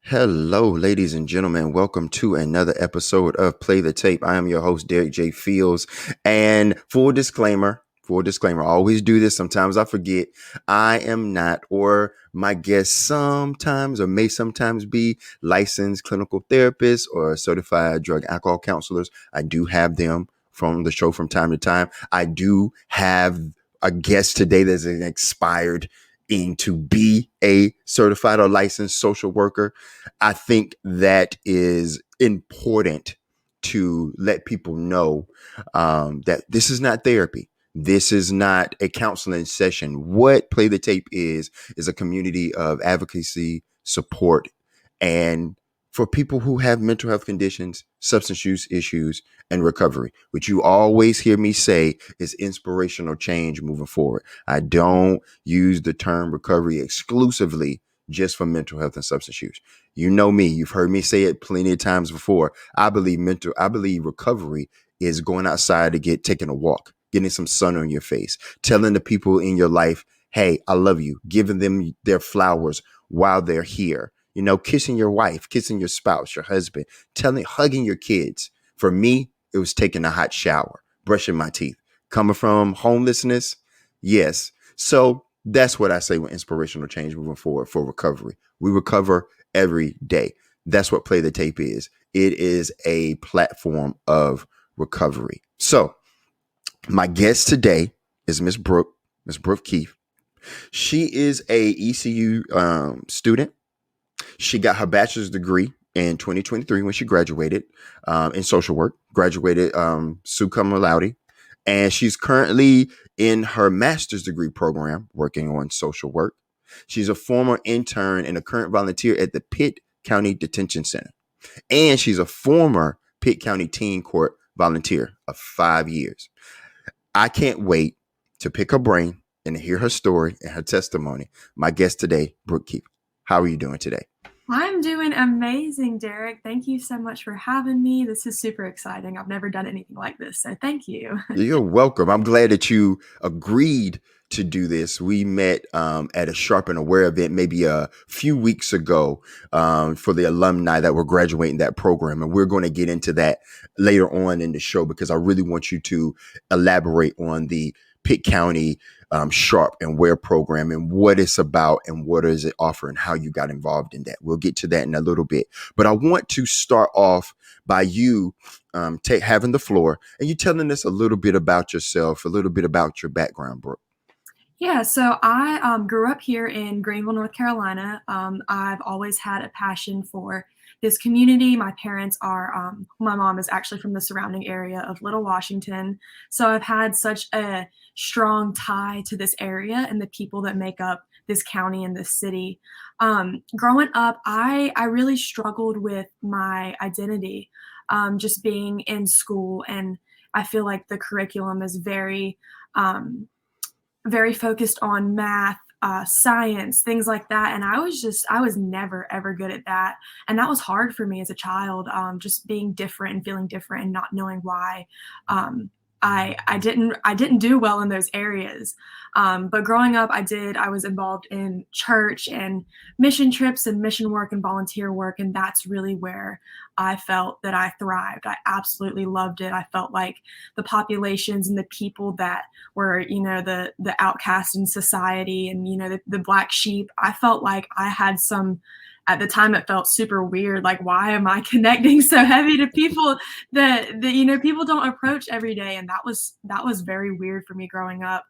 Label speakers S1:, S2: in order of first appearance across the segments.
S1: Hello, ladies and gentlemen. Welcome to another episode of Play the Tape. I am your host, Derek J. Fields. And full disclaimer, I always do this. Sometimes I forget. I am not, or my guests sometimes or may sometimes be licensed clinical therapists or certified drug alcohol counselors. I do have them from the show from time to time. I do have a guest today that's an expired to be a certified or licensed social worker. I think that is important to let people know that this is not therapy. This is not a counseling session. What Play the Tape is a community of advocacy, support, and for people who have mental health conditions, substance use issues, and recovery, which you always hear me say is inspirational change moving forward. I don't use the term recovery exclusively just for mental health and substance use. You know me, you've heard me say it plenty of times before. I believe recovery is going outside to taking a walk, getting some sun on your face, telling the people in your life, hey, I love you, giving them their flowers while they're here. You know, kissing your wife, kissing your spouse, your husband, hugging your kids. For me, it was taking a hot shower, brushing my teeth. Coming from homelessness, yes. So that's what I say with inspirational change moving forward for recovery. We recover every day. That's what Play the Tape is. It is a platform of recovery. So my guest today is Miss Brooke Keefe. She is a ECU student. She got her bachelor's degree in 2023 when she graduated in social work, graduated summa cum laude. And she's currently in her master's degree program working on social work. She's a former intern and a current volunteer at the Pitt County Detention Center. And she's a former Pitt County Teen Court volunteer of 5 years. I can't wait to pick her brain and hear her story and her testimony. My guest today, Brooke Keefe. How are you doing today?
S2: I'm doing amazing, Derek. Thank you so much for having me. This is super exciting. I've never done anything like this, so thank you.
S1: You're welcome. I'm glad that you agreed to do this. We met at a Sharp and Aware event maybe a few weeks ago for the alumni that were graduating that program. And we're going to get into that later on in the show because I really want you to elaborate on the Pitt County Sharp and Aware program and what it's about and what does it offer and how you got involved in that. We'll get to that in a little bit. But I want to start off by you having the floor and you telling us a little bit about yourself, a little bit about your background, Brooke.
S2: Yeah, so I grew up here in Greenville, North Carolina. I've always had a passion for this community. My mom is actually from the surrounding area of Little Washington. So I've had such a strong tie to this area and the people that make up this county and this city. Growing up, I really struggled with my identity, just being in school. And I feel like the curriculum is um, very focused on math, science, things like that. And I was never, ever good at that. And that was hard for me as a child, just being different and feeling different and not knowing why. Um, I didn't do well in those areas. But growing up, I was involved in church and mission trips and mission work and volunteer work. And that's really where I felt that I thrived. I absolutely loved it. I felt like the populations and the people that were, the outcast in society and, the black sheep, I felt like I had some, at the time it felt super weird. Like, why am I connecting so heavy to people that people don't approach every day? And that was very weird for me growing up.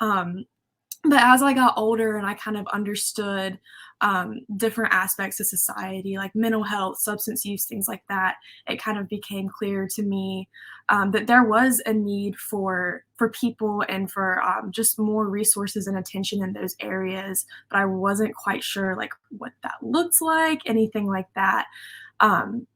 S2: Um, but as I got older and I kind of understood different aspects of society, like mental health, substance use, things like that, it kind of became clear to me that there was a need for people and for just more resources and attention in those areas. But I wasn't quite sure like what that looks like, anything like that. Um,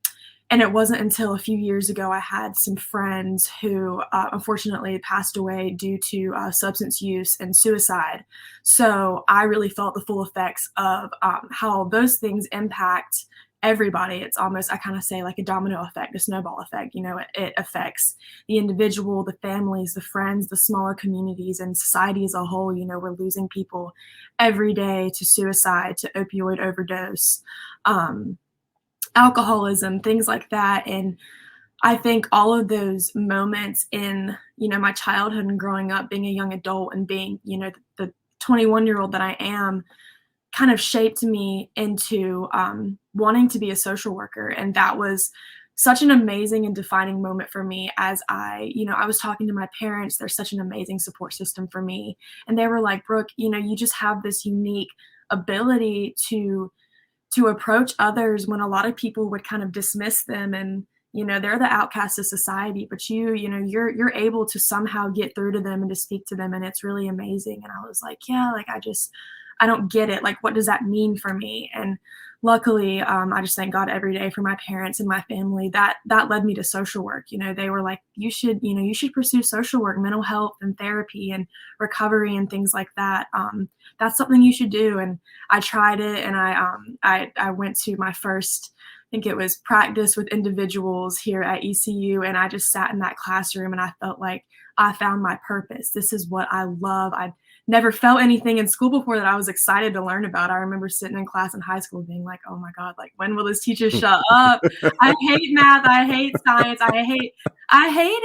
S2: and it wasn't until a few years ago I had some friends who unfortunately passed away due to substance use and suicide. So I really felt the full effects of how those things impact everybody. It's almost, I kind of say, like a domino effect, a snowball effect. It affects the individual, the families, the friends, the smaller communities, and society as a whole. We're losing people every day to suicide, to opioid overdose, um, alcoholism, things like that. And I think all of those moments in, my childhood and growing up, being a young adult and being, the 21-year-old that I am, kind of shaped me into wanting to be a social worker. And that was such an amazing and defining moment for me as I was talking to my parents. They're such an amazing support system for me. And they were like, Brooke, you just have this unique ability to approach others when a lot of people would kind of dismiss them, and they're the outcasts of society, but you're able to somehow get through to them and to speak to them, and it's really amazing. And I was like, yeah, like I don't get it, like what does that mean for me? And luckily, I just thank God every day for my parents and my family that led me to social work. They were like, you should pursue social work, mental health and therapy and recovery and things like that. That's something you should do. And I tried it, and I went to my first, I think it was, practice with individuals here at ECU, and I just sat in that classroom and I felt like I found my purpose. This is what I love. I never felt anything in school before that I was excited to learn about. I remember sitting in class in high school being like, oh my God, like when will this teacher shut up? I hate math. I hate science. I hate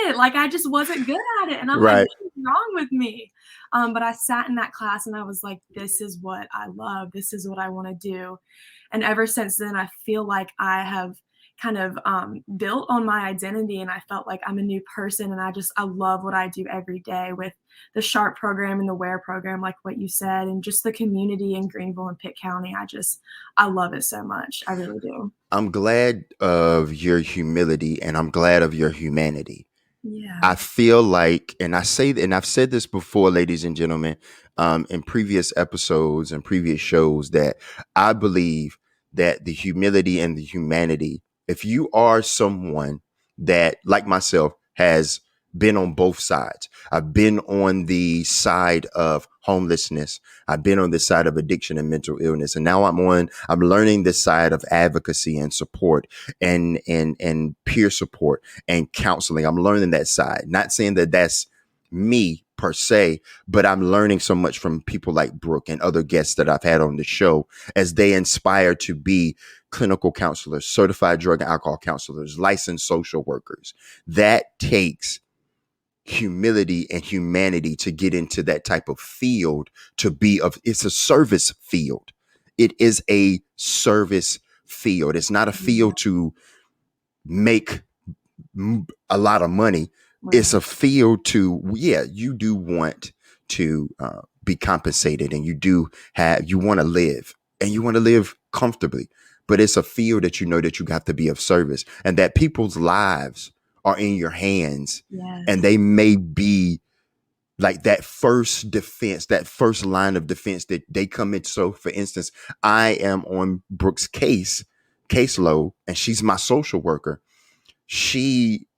S2: it. Like I just wasn't good at it. And I'm like,
S1: Right.
S2: what is wrong with me? But I sat in that class and I was like, this is what I love. This is what I want to do. And ever since then, I feel like I have kind of built on my identity, and I felt like I'm a new person. And I love what I do every day with the SHARP program and the WARE program, like what you said, and just the community in Greenville and Pitt County. I love it so much. I really do.
S1: I'm glad of your humility and I'm glad of your humanity.
S2: Yeah.
S1: I feel like, and I say, and I've said this before, ladies and gentlemen, in previous episodes and previous shows, that I believe that the humility and the humanity, if you are someone that, like myself, has been on both sides. I've been on the side of homelessness. I've been on the side of addiction and mental illness. And now I'm learning this side of advocacy and support and peer support and counseling. I'm learning that side. Not saying that that's me per se, but I'm learning so much from people like Brooke and other guests that I've had on the show as they inspire to be clinical counselors, certified drug and alcohol counselors, licensed social workers. That takes humility and humanity to get into that type of field, it's a service field. It is a service field. It's not a
S2: Yeah.
S1: field to make a lot of money. It's
S2: Right.
S1: a field to, yeah, you do want to be compensated, and you want to live, and you want to live comfortably, but it's a field that that you have to be of service, and that people's lives are in your hands, and
S2: Yes.
S1: they may be like that first defense, that first line of defense that they come in. So for instance, I am on Brooke's caseload, and she's my social worker. She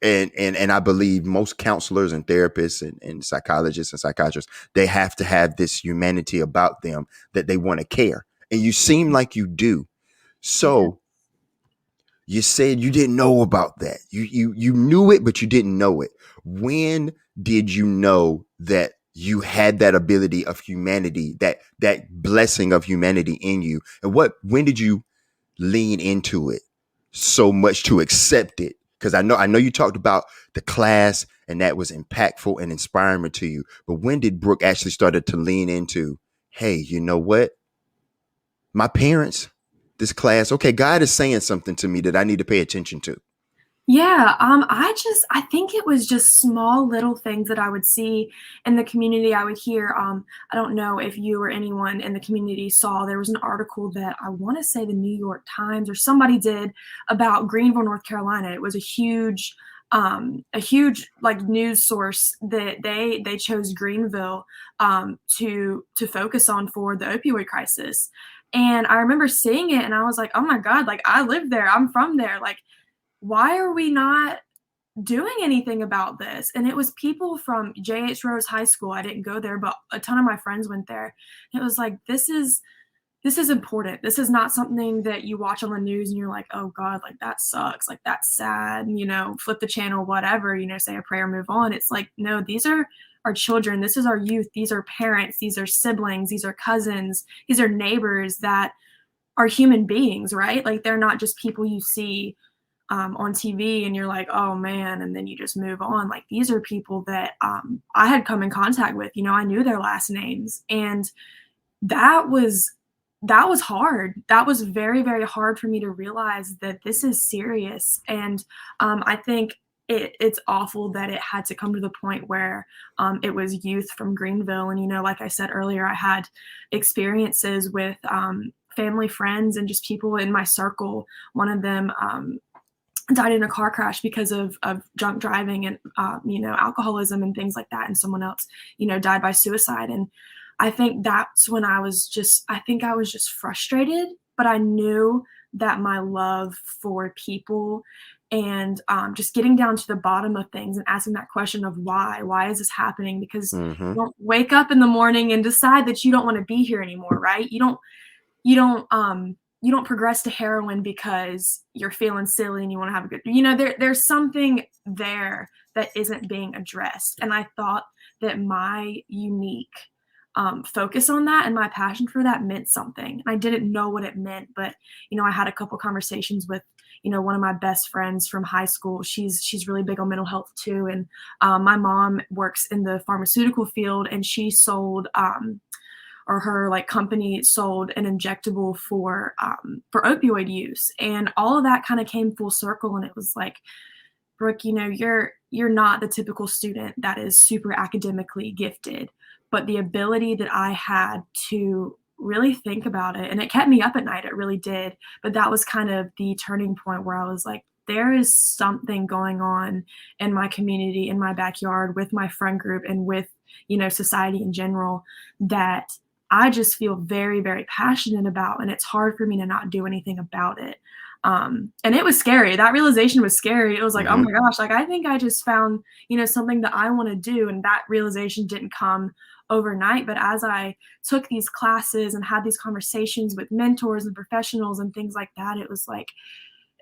S1: and I believe most counselors and therapists and psychologists and psychiatrists, they have to have this humanity about them, that they want to care. And you seem like you do.
S2: Yeah.
S1: So you said you didn't know about that. You knew it, but you didn't know it. When did you know that you had that ability of humanity, that blessing of humanity in you? And when did you lean into it so much to accept it? Because I know you talked about the class and that was impactful and inspiring to you. But when did Brooke actually started to lean into, hey, you know what? My parents, this class, okay, God is saying something to me that I need to pay attention to.
S2: Yeah, I think it was just small little things that I would see in the community. I would hear, I don't know if you or anyone in the community saw, there was an article that I want to say the New York Times or somebody did about Greenville, North Carolina. It was a huge like news source that they chose Greenville to focus on for the opioid crisis. And I remember seeing it and I was like, oh my God, like I live there, I'm from there, like why are we not doing anything about this? And it was people from J.H. Rose High School. I didn't go there, but a ton of my friends went there. It was like, this is this is important. This is not something that you watch on the news and you're like, oh God, like that sucks, like that's sad, flip the channel, whatever, say a prayer, move on. It's like, no, these are our children, this is our youth, these are parents, these are siblings, these are cousins, these are neighbors that are human beings, right? Like they're not just people you see on TV and you're like, oh man, and then you just move on. Like these are people that I had come in contact with. I knew their last names, and that was that was hard. That was very, very hard for me to realize that this is serious. And I think it's awful that it had to come to the point where it was youth from Greenville. And, like I said earlier, I had experiences with family, friends, and just people in my circle. One of them died in a car crash because of drunk driving and alcoholism and things like that, and someone else died by suicide. And I think that's when I was just frustrated, but I knew that my love for people and just getting down to the bottom of things and asking that question of why is this happening, because
S1: Mm-hmm.
S2: you don't wake up in the morning and decide that you don't want to be here anymore, right? You don't progress to heroin because you're feeling silly and you want to have a good, there's something there that isn't being addressed. And I thought that my unique focus on that and my passion for that meant something. I didn't know what it meant, but I had a couple conversations with one of my best friends from high school. She's really big on mental health too, and my mom works in the pharmaceutical field, and she sold or her like company sold an injectable for opioid use, and all of that kind of came full circle. And it was like, Brooke, you're not the typical student that is super academically gifted, but the ability that I had to really think about it, and it kept me up at night, it really did. But that was kind of the turning point where I was like, there is something going on in my community, in my backyard, with my friend group, and with society in general, that I just feel very, very passionate about, and it's hard for me to not do anything about it. And it was scary. That realization was scary. It was like, oh
S1: Mm-hmm.
S2: my gosh, like I think I just found, something that I want to do. And that realization didn't come overnight. But as I took these classes and had these conversations with mentors and professionals and things like that, it was like,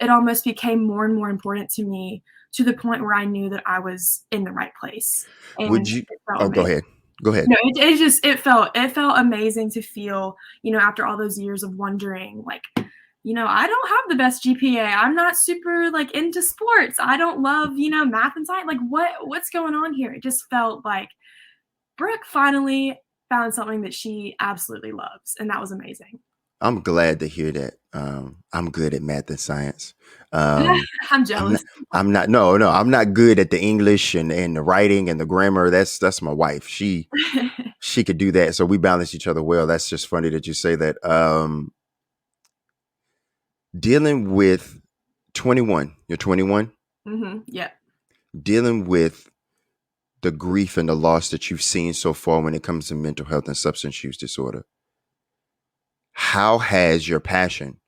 S2: it almost became more and more important to me, to the point where I knew that I was in the right place.
S1: Would
S2: And
S1: you?
S2: it felt
S1: Oh, go
S2: amazing.
S1: ahead. Go ahead.
S2: No, it felt amazing to feel, after all those years of wondering, like, I don't have the best GPA. I'm not super like into sports. I don't love, math and science. Like what's going on here? It just felt like Brooke finally found something that she absolutely loves, and that was amazing.
S1: I'm glad to hear that. I'm good at math and science. Um,
S2: I'm
S1: I'm not.
S2: jealous.
S1: I'm not. No, no. I'm not good at the English and the writing and the grammar. That's my wife. She could do that. So we balance each other well. That's just funny that you say that. Dealing with 21. You're 21.
S2: Yep.
S1: Dealing with the grief and the loss that you've seen so far when it comes to mental health and substance use disorder. How has your passion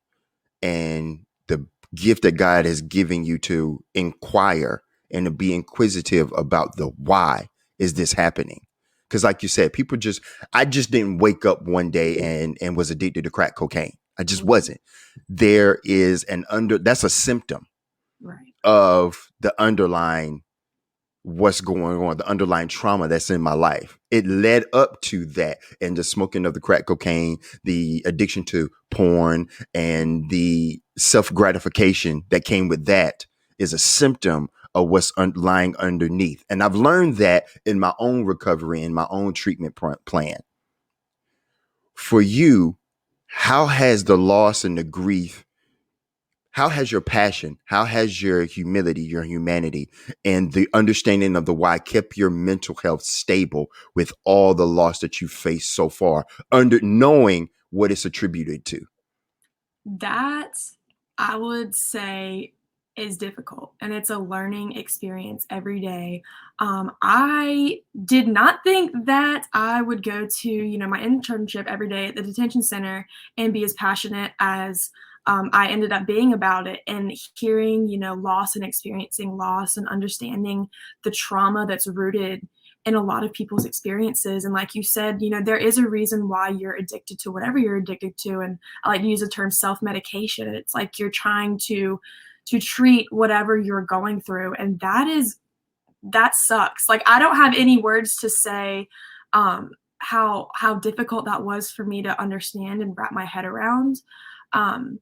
S1: and the gift that God has given you to inquire and to be inquisitive about the why is this happening? Because like you said, I just didn't wake up one day and was addicted to crack cocaine. I just
S2: Mhm.
S1: wasn't. There is that's a symptom
S2: Right.
S1: of the underlying what's going on, the underlying trauma that's in my life. It led up to that, and the smoking of the crack cocaine, the addiction to porn, and the self gratification that came with that is a symptom of what's lying underneath. And I've learned that in my own recovery, in my own treatment plan. For you, how has the loss and the grief, how has your passion, how has your humility, your humanity, and the understanding of the why kept your mental health stable with all the loss that you've faced so far, under knowing what it's attributed to?
S2: That, I would say, is difficult, and it's a learning experience every day. I did not think that I would go to, my internship every day at the detention center and be as passionate as I ended up being about it, and hearing, loss and experiencing loss and understanding the trauma that's rooted in a lot of people's experiences. And like you said, there is a reason why you're addicted to whatever you're addicted to. And I like to use the term self-medication. It's like you're trying to treat whatever you're going through. And that sucks. Like, I don't have any words to say how difficult that was for me to understand and wrap my head around. Um,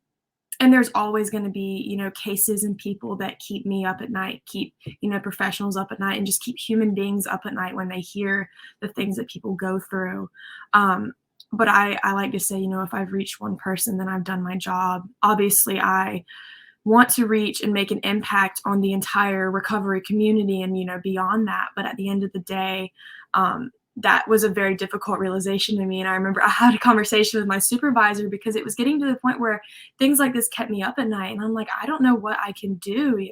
S2: and there's always going to be, cases and people that keep me up at night, keep, professionals up at night, and just keep human beings up at night when they hear the things that people go through. But I like to say, if I've reached one person, then I've done my job. Obviously, I want to reach and make an impact on the entire recovery community and, beyond that. But at the end of the day, that was a very difficult realization to me. And I remember I had a conversation with my supervisor because it was getting to the point where things like this kept me up at night. And I'm like, I don't know what I can do,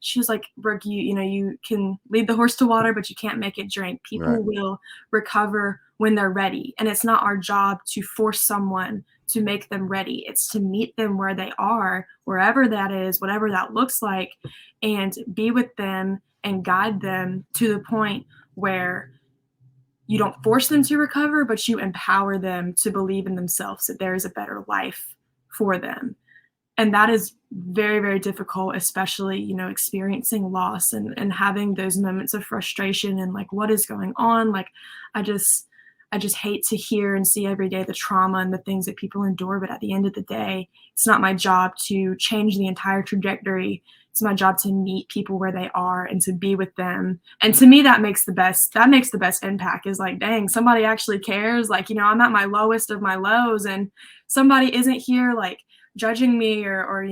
S2: She was like, Brooke, you can lead the horse to water, but you can't make it drink. People
S1: Right.
S2: will recover when they're ready. And it's not our job to force someone to make them ready. It's to meet them where they are, wherever that is, whatever that looks like, and be with them and guide them to the point where you don't force them to recover, but you empower them to believe in themselves, that there is a better life for them. And that is very, very difficult, especially, experiencing loss and having those moments of frustration and like, what is going on? Like, I just hate to hear and see every day the trauma and the things that people endure. But at the end of the day, it's not my job to change the entire trajectory. It's my job to meet people where they are and to be with them. And to me, that makes the best impact, is like, dang, somebody actually cares. Like, I'm at my lowest of my lows and somebody isn't here like judging me or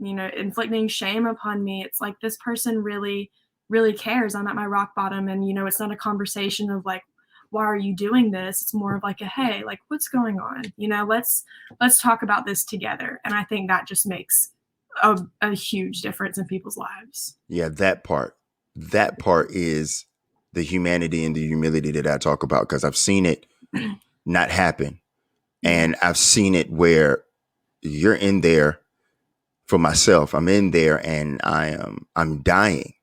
S2: inflicting shame upon me. It's like, this person really, really cares. I'm at my rock bottom. And, it's not a conversation of like, why are you doing this? It's more of like hey, like, what's going on? Let's talk about this together. And I think that just makes a huge difference in people's lives.
S1: Yeah, that part is the humanity and the humility that I talk about, because I've seen it not happen.
S2: Yeah.
S1: And I've seen it where you're in there. For myself, I'm in there and I'm dying.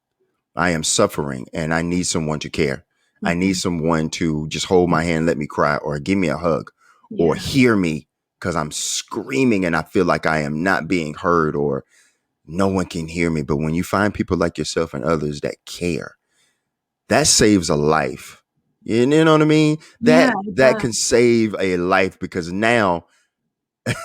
S1: I am suffering and I need someone to care. I need someone to just hold my hand, let me cry, or give me a hug, or
S2: Yeah.
S1: hear me because I'm screaming and I feel like I am not being heard or no one can hear me. But when you find people like yourself and others that care, that saves a life. You know what I mean?
S2: Yeah,
S1: That can save a life, because now,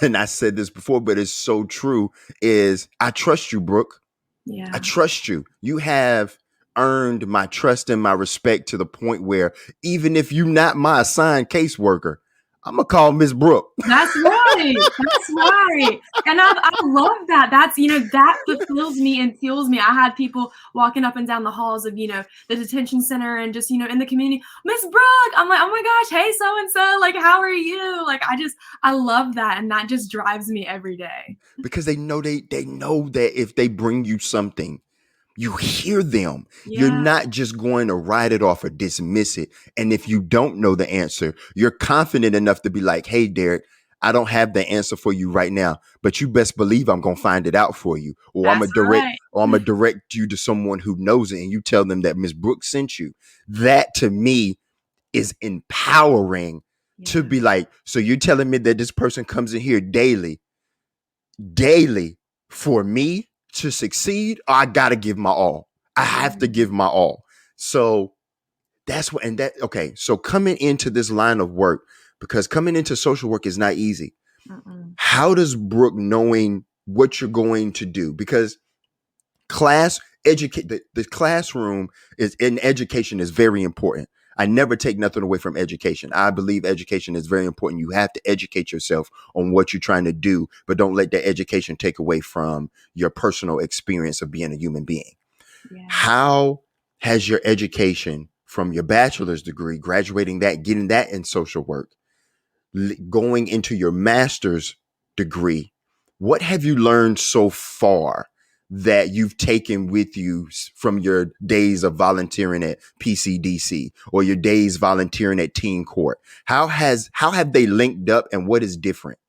S1: and I said this before, but it's so true, is I trust you, Brooke.
S2: yeah.
S1: I trust you. You have earned my trust and my respect to the point where even if you're not my assigned caseworker, I'm going to call Miss Brooke.
S2: That's right. That's right. And I love that. That's, that fulfills me and fuels me. I had people walking up and down the halls of, the detention center and just, in the community, Miss Brooke. I'm like, oh my gosh, hey, so-and-so, like, how are you? Like, I love that. And that just drives me every day.
S1: Because they know that if they bring you something, you hear them.
S2: Yeah.
S1: You're not just going to write it off or dismiss it. And if you don't know the answer, you're confident enough to be like, hey, Derek, I don't have the answer for you right now, but you best believe I'm going to find it out for you. Or I'm going to direct you to someone who knows it, and you tell them that Miss Brooks sent you. That to me is empowering. To be like, so you're telling me that this person comes in here daily for me to succeed? I gotta give my all. I have to give my all. So that's what, and that, okay. So coming into this line of work, because coming into social work is not easy. How does Brooke, knowing what you're going to do, because the classroom is in education is very important. I never take nothing away from education. I believe education is very important. You have to educate yourself on what you're trying to do, but don't let that education take away from your personal experience of being a human being.
S2: Yeah.
S1: How has your education from your bachelor's degree, graduating that, getting that in social work, going into your master's degree, what have you learned so far that you've taken with you from your days of volunteering at PCDC or your days volunteering at Teen Court? How have they linked up, and what is different?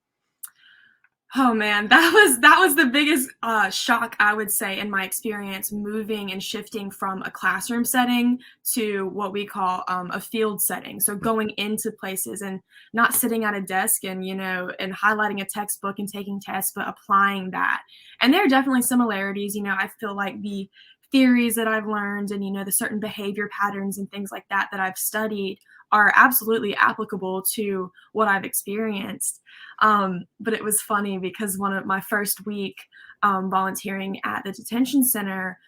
S2: Oh man, that was the biggest shock, I would say, in my experience moving and shifting from a classroom setting to what we call a field setting. So going into places and not sitting at a desk and and highlighting a textbook and taking tests, but applying that. And there are definitely similarities. I feel like the theories that I've learned and the certain behavior patterns and things like that that I've studied are absolutely applicable to what I've experienced. But it was funny because one of my first week volunteering at the detention center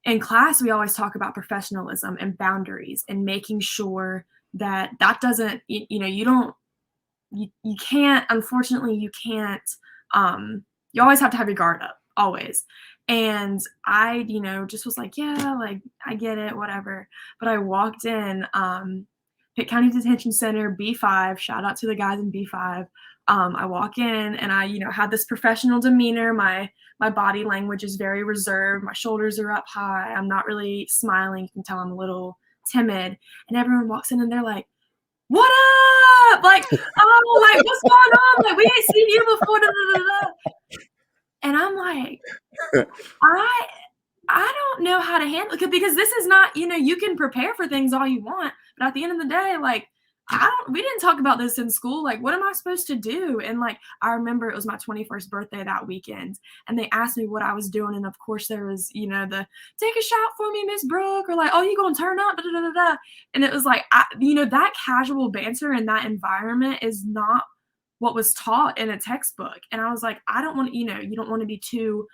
S2: in class, we always talk about professionalism and boundaries and making sure that that doesn't, you don't, you can't, unfortunately, you can't, you always have to have your guard up, always. And I, just was like, yeah, like I get it, whatever. But I walked in, Pitt County Detention Center, B5, shout out to the guys in B5. I walk in and I, had this professional demeanor. My body language is very reserved. My shoulders are up high. I'm not really smiling. You can tell I'm a little timid. And everyone walks in and they're like, "What up?" Like, "Oh, like what's going on? Like we ain't seen you before." Da, da, da, da. And I'm like, I I don't know how to handle it because this is not, you can prepare for things all you want, but at the end of the day, like, we didn't talk about this in school. Like, what am I supposed to do? And like, I remember it was my 21st birthday that weekend, and they asked me what I was doing. And of course, there was, the take a shot for me, Miss Brooke, or like, oh, you gonna turn up? Da, da, da, da. And it was like, that casual banter in that environment is not what was taught in a textbook. And I was like, I don't want, you don't want to be too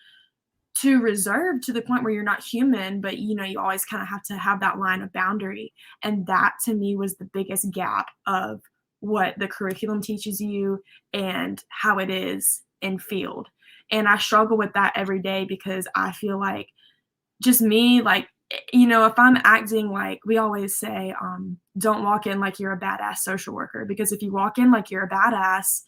S2: reserved to the point where you're not human, but you always kind of have to have that line of boundary. And that to me was the biggest gap of what the curriculum teaches you and how it is in field. And I struggle with that every day because I feel like just me, like, if I'm acting like we always say, don't walk in like you're a badass social worker, because if you walk in like you're a badass,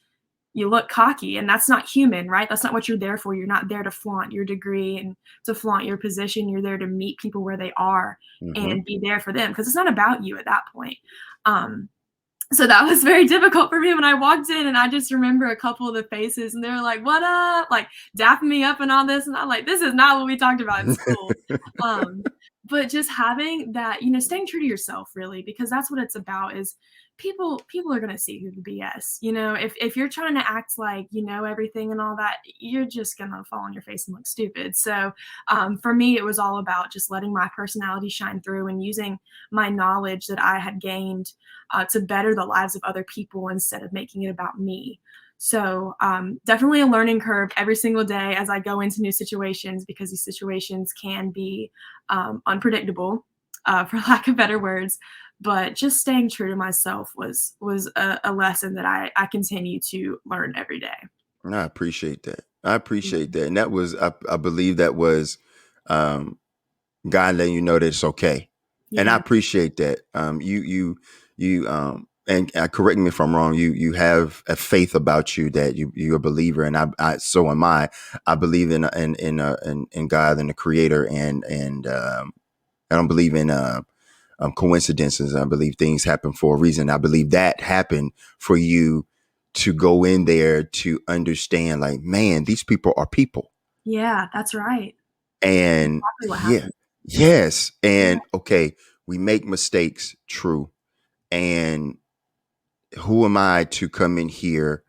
S2: you look cocky, and that's not human, right? That's not what you're there for. You're not there to flaunt your degree and to flaunt your position. You're there to meet people where they are
S1: Mm-hmm.
S2: and be there for them because it's not about you at that point. Um, so that was very difficult for me when I walked in, and I just remember a couple of the faces, and they were like, "What up?" Like dapping me up and all this, and I'm like, "This is not what we talked about in school." Um, but just having that, staying true to yourself, really, because that's what it's about. Is people are gonna see through the BS. If you're trying to act like you know everything and all that, you're just gonna fall on your face and look stupid. So for me, it was all about just letting my personality shine through and using my knowledge that I had gained to better the lives of other people instead of making it about me. So definitely a learning curve every single day as I go into new situations, because these situations can be unpredictable, for lack of better words. But just staying true to myself was a lesson that I continue to learn every day.
S1: I appreciate that. I appreciate
S2: Mhm.
S1: that. And that was, I believe that was um, God letting you know that it's okay. And I
S2: Yeah,
S1: appreciate that. And correct me if I'm wrong. You have a faith about you that you're a believer, and so am I. I believe in God and the Creator, and I don't believe in coincidences. I believe things happen for a reason. I believe that happened for you to go in there to understand, like, man, these people are people.
S2: yeah, that's right.
S1: And
S2: Exactly what
S1: yeah,
S2: happened.
S1: yes.
S2: Yeah,
S1: And okay, we make mistakes, true. And who am I to come in here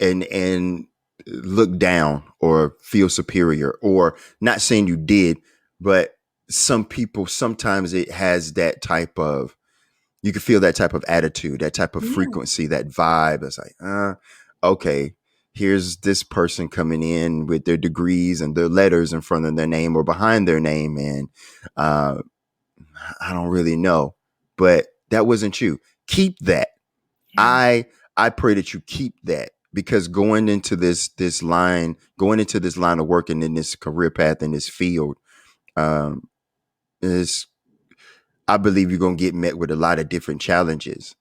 S1: and look down or feel superior, or not saying you did, but some people, sometimes it has that type of, you can feel that type of attitude, that type of
S2: yeah,
S1: frequency, that vibe. It's like, okay, here's this person coming in with their degrees and their letters in front of their name or behind their name. And uh, I don't really know, but that wasn't you. Keep that.
S2: yeah.
S1: I pray that you keep that, because going into this line of work and in this career path in this field, um, is, I believe you're going to get met with a lot of different challenges.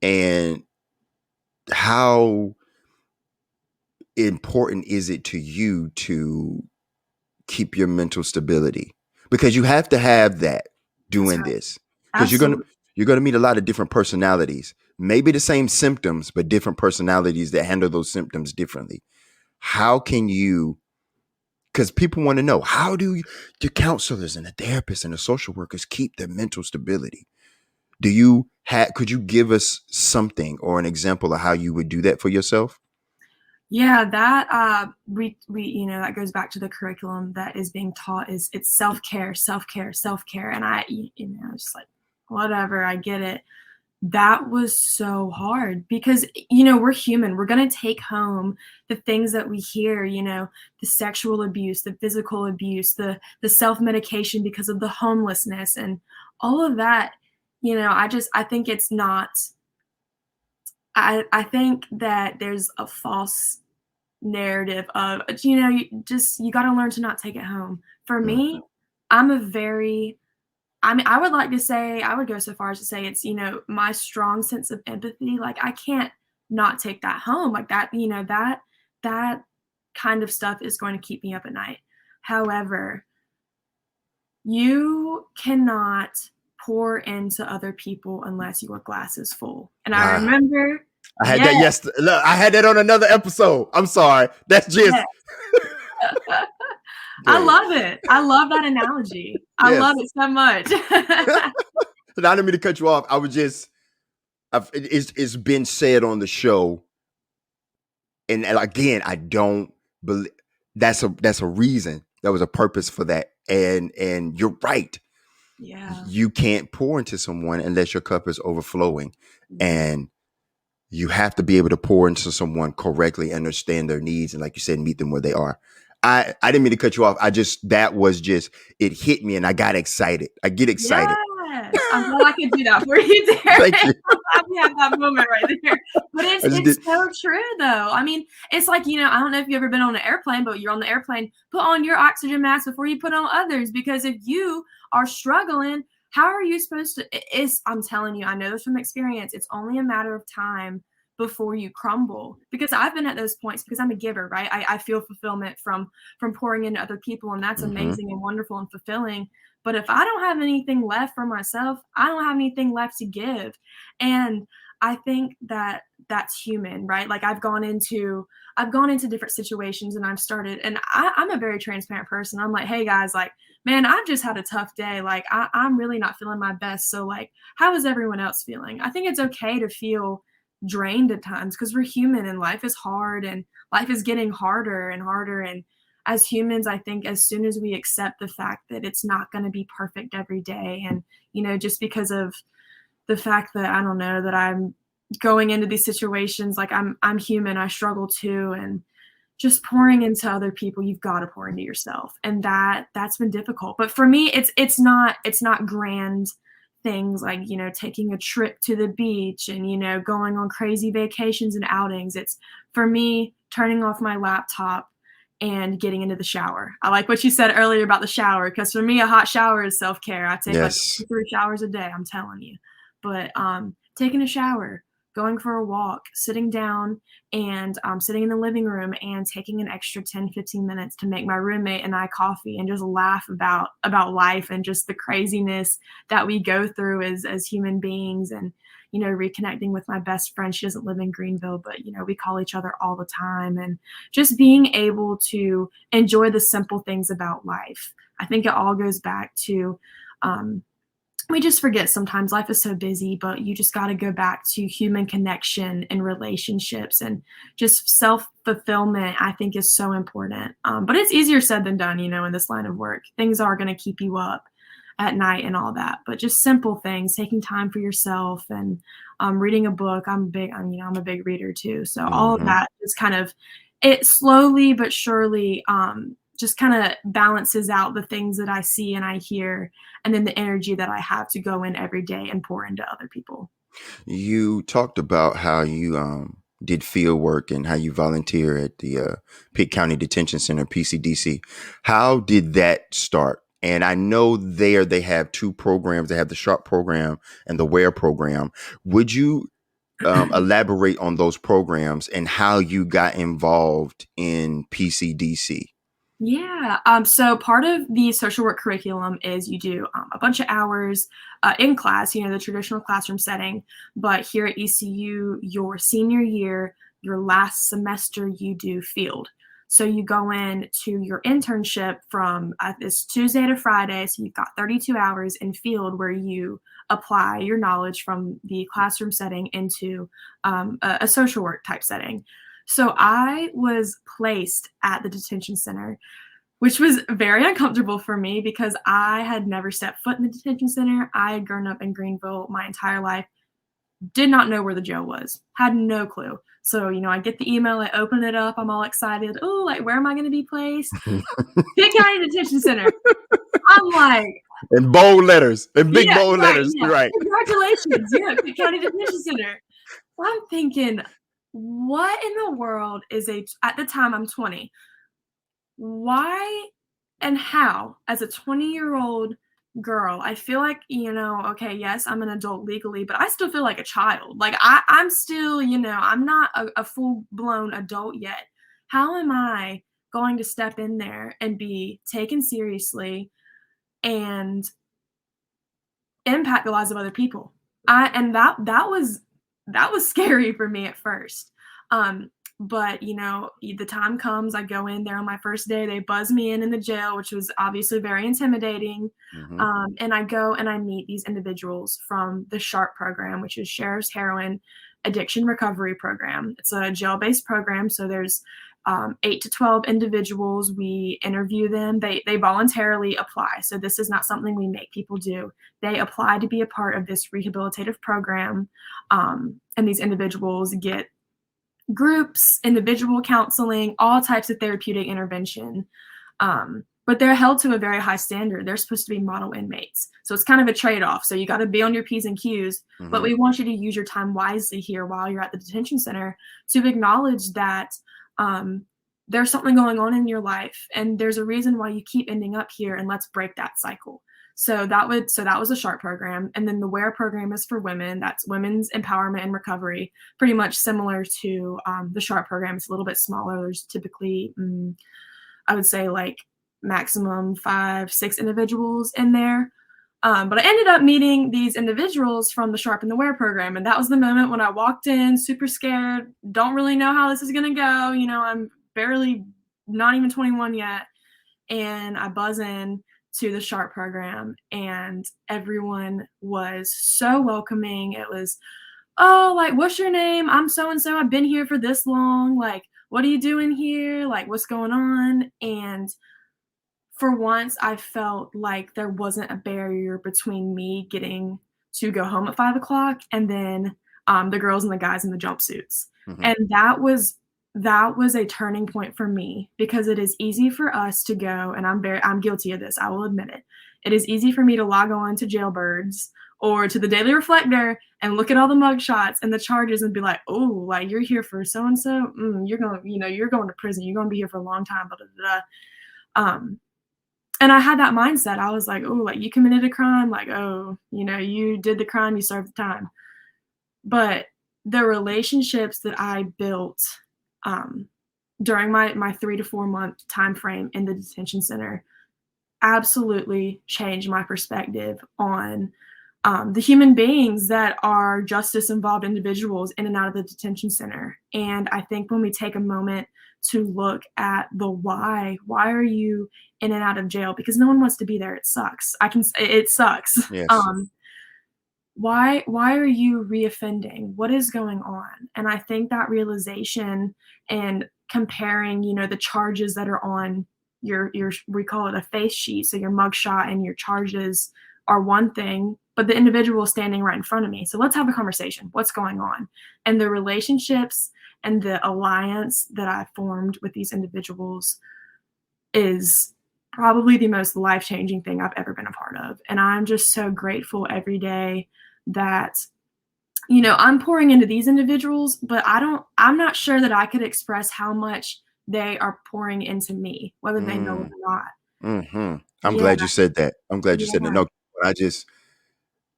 S1: And how important is it to you to keep your mental stability? Because you have to have that
S2: That's
S1: doing
S2: right.
S1: this, because
S2: Absolutely.
S1: you're going to meet a lot of different personalities. maybe the same symptoms, but different personalities that handle those symptoms differently. How can you, because people want to know, how do the counselors and the therapists and the social workers keep their mental stability? Do you could you give us something or an example of how you would do that for yourself?
S2: Yeah, that we that goes back to the curriculum that is being taught is it's self-care, self-care, self-care. And just like whatever, I get it. That was so hard because we're human. We're going to take home the things that we hear, the sexual abuse, the physical abuse, the self-medication because of the homelessness and all of that. I think it's not I think that there's a false narrative of, you got to learn to not take it home. For
S1: Mhm.
S2: me, I'm a very I mean, I would like to say I would go so far as to say it's, my strong sense of empathy, like, I can't not take that home, like, that kind of stuff is going to keep me up at night. However, you cannot pour into other people unless your glass is full, and I
S1: Wow.
S2: remember.
S1: I had
S2: Yes,
S1: that yesterday. Look, I had that on another episode. I'm sorry. That's
S2: yes.
S1: just go
S2: I
S1: ahead.
S2: love it. I love that analogy. I love
S1: Yes.
S2: it so much.
S1: And I didn't mean to cut you off. I was just it's been said on the show, and again, I don't believe that's a reason. There was a purpose for that, and you're right.
S2: Yeah.
S1: You can't pour into someone unless your cup is overflowing,
S2: Yeah.
S1: and you have to be able to pour into someone correctly, understand their needs, and like you said, meet them where they are. I didn't mean to cut you off. I just that was just it hit me, and I got excited. I get excited.
S2: Yes. I'm glad I could do that for you, Derek.
S1: Thank you.
S2: I'm glad we had that moment right there. But
S1: I just
S2: it's
S1: did.
S2: so true though. I mean, it's like, I don't know if you've ever been on an airplane, but you're on the airplane, put on your oxygen mask before you put on others. Because if you are struggling, how are you supposed to I'm telling you, I know this from experience. It's only a matter of time before you crumble. Because I've been at those points because I'm a giver, right? I feel fulfillment from pouring into other people, and that's
S1: Hmm.
S2: amazing and wonderful and fulfilling. But if I don't have anything left for myself, I don't have anything left to give. And I think that that's human, right? Like I've gone into different situations and I've started, and I'm a very transparent person. I'm like, hey guys, like, man, I've just had a tough day. Like I'm really not feeling my best. So like, how is everyone else feeling? I think it's okay to feel drained at times because we're human and life is hard and life is getting harder and harder. And as humans, I think as soon as we accept the fact that it's not going to be perfect every day, and just because of the fact that I don't know that I'm going into these situations, like I'm human, I struggle too, and just pouring into other people, you've got to pour into yourself, and that's been difficult. But for me, it's not grand things like taking a trip to the beach and going on crazy vacations and outings. It's for me turning off my laptop and getting into the shower. I like what you said earlier about the shower because for me a hot shower is self-care. I take like
S1: Yes.
S2: 3 showers a day, I'm telling you. But taking a shower, going for a walk, sitting down and sitting in the living room and taking an extra 10-15 minutes to make my roommate and I coffee and just laugh about life and just the craziness that we go through as human beings. And reconnecting with my best friend. She doesn't live in Greenville, but we call each other all the time. And just being able to enjoy the simple things about life. I think it all goes back to um, we just forget sometimes life is so busy, but you just got to go back to human connection and relationships and just self fulfillment. I think is so important. But it's easier said than done, in this line of work. Things are going to keep you up at night and all that, but just simple things, taking time for yourself and reading a book. I'm a big reader too. So all of
S1: Hmm.
S2: that just kind of, it slowly but surely just kind of balances out the things that I see and I hear and then the energy that I have to go in every day and pour into other people.
S1: You talked about how you did field work and how you volunteer at the Pitt County Detention Center, PCDC. How did that start? And I know there they have two programs. They have the SHARP program and the WARE program. Would you elaborate on those programs and how you got involved in PCDC?
S2: Yeah. So part of the social work curriculum is you do a bunch of hours in class, the traditional classroom setting. But here at ECU, your senior year, your last semester, you do field. So you go in to your internship from this Tuesday to Friday. So you've got 32 hours in field where you apply your knowledge from the classroom setting into a social work type setting. So I was placed at the detention center, which was very uncomfortable for me because I had never stepped foot in the detention center. I had grown up in Greenville my entire life, did not know where the jail was, had no clue. So, I get the email, I open it up, I'm all excited. Oh, like, where am I going to be placed? Pitt County Detention Center. I'm like,
S1: In bold letters, in big
S2: yeah,
S1: bold
S2: right,
S1: letters,
S2: yeah.
S1: right?
S2: Congratulations. Yeah, Pitt County Detention Center. So I'm thinking, what in the world is at the time I'm 20, why and how, as a 20-year-old girl, I feel like, okay, yes, I'm an adult legally, but I still feel like a child. Like I'm still, I'm not a full-blown adult yet. How am I going to step in there and be taken seriously and impact the lives of other people? And that was scary for me at first. But the time comes, I go in there on my first day, they buzz me in the jail, which was obviously very intimidating.
S1: Hmm.
S2: And I go and I meet these individuals from the SHARP program, which is Sheriff's Heroin Addiction Recovery Program. It's a jail-based program, so there's 8 to 12 individuals. We interview them. They voluntarily apply. So this is not something we make people do. They apply to be a part of this rehabilitative program. And these individuals get groups, individual counseling, all types of therapeutic intervention. But they're held to a very high standard. They're supposed to be model inmates. So it's kind of a trade-off. So you got to be on your P's and Q's, but
S1: Hmm.
S2: we want you to use your time wisely here while you're at the detention center to acknowledge that there's something going on in your life and there's a reason why you keep ending up here, and let's break that cycle. So that was a SHARP program. And then the WARE program is for women. That's Women's Empowerment and Recovery, pretty much similar to the SHARP program. It's a little bit smaller. There's typically, I would say, like maximum 5, 6 individuals in there. But I ended up meeting these individuals from the SHARP and the WARE program. And that was the moment when I walked in, super scared, don't really know how this is going to go. I'm barely not even 21 yet. And I buzz in to the SHARP program, and everyone was so welcoming. It was, oh, like, what's your name? I'm so and so. I've been here for this long. Like, what are you doing here? Like, what's going on? And for once, I felt like there wasn't a barrier between me getting to go home at 5 o'clock and then the girls and the guys in the jumpsuits.
S1: Hmm.
S2: And that was a turning point for me, because it is easy for us to go, and I'm guilty of this, I will admit it. It is easy for me to log on to Jailbirds or to the Daily Reflector and look at all the mug shots and the charges and be like, oh, like, you're here for so and so, you're going to prison, you're going to be here for a long time, blah, blah, blah. And I had that mindset. I was like, oh, like, you committed a crime, like, oh, you did the crime, you served the time. But the relationships that I built during my 3 to 4 month time frame in the detention center absolutely changed my perspective on the human beings that are justice involved individuals in and out of the detention center. And I think when we take a moment to look at the why are you in and out of jail? Because no one wants to be there. It sucks. It sucks.
S1: Yes.
S2: Why are you reoffending? What is going on? And I think that realization and comparing, the charges that are on your we call it a face sheet, so your mugshot and your charges are one thing, but the individual is standing right in front of me. So let's have a conversation. What's going on? And the relationships and the alliance that I formed with these individuals is probably the most life-changing thing I've ever been a part of. And I'm just so grateful every day that I'm pouring into these individuals, but I'm not sure that I could express how much they are pouring into me, whether they know it
S1: Mm.
S2: or not.
S1: I'm
S2: Yeah,
S1: glad you said that. I'm glad you said that.
S2: yeah.
S1: No,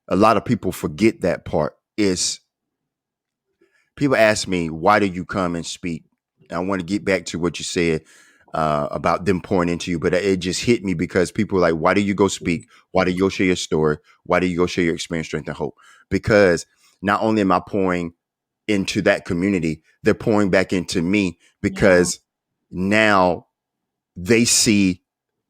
S1: a lot of people forget that part. Is people ask me, why do you come and speak? I want to get back to what you said. about them pouring into you, but it just hit me because people are like, why do you go speak? Why do you go share your story? Why do you go share your experience, strength, and hope? Because not only am I pouring into that community, they're pouring back into me
S2: Yeah.
S1: because now they see